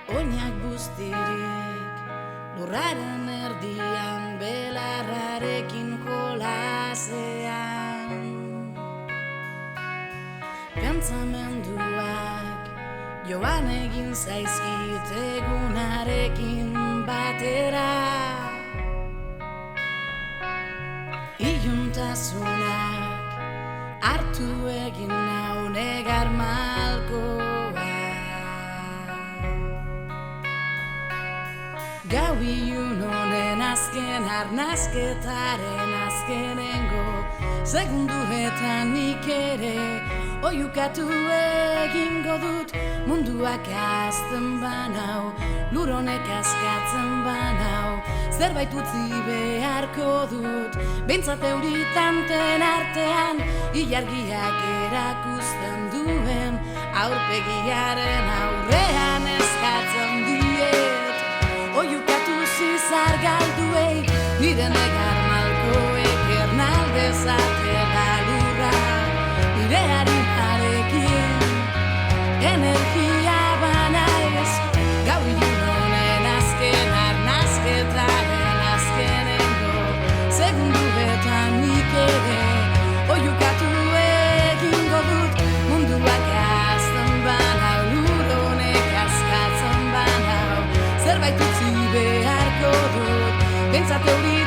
Oinak guztirik lurraren erdian belarrarekin jolasean. Pentsamenduak joan egin zaizkit egunarekin batera. Iluntasunak hartu egin nau negar malkoa. Gau ilun honen azken arnazketaren azkenengo segunduetan nik ere oiukatu egingo dut. Munduak azten banau, lur honek askatzen banau, zerbait utzi beharko dut. Behintzat euritanten artean ilargiak erakusten duen aurpegiaren aurrean eskatzen diet. Oiukatu zizar galduei, nire negar malkoek ernaldezatela lurra, nire harimarekin energia banaiz. Gau ilun honen azken arnazketaren azkenengo segunduetan nik ere oiukatu egingo dut. Munduak azten banau, lur honek askatzen banau, zerbait utzi beharko dut. Pentsat euri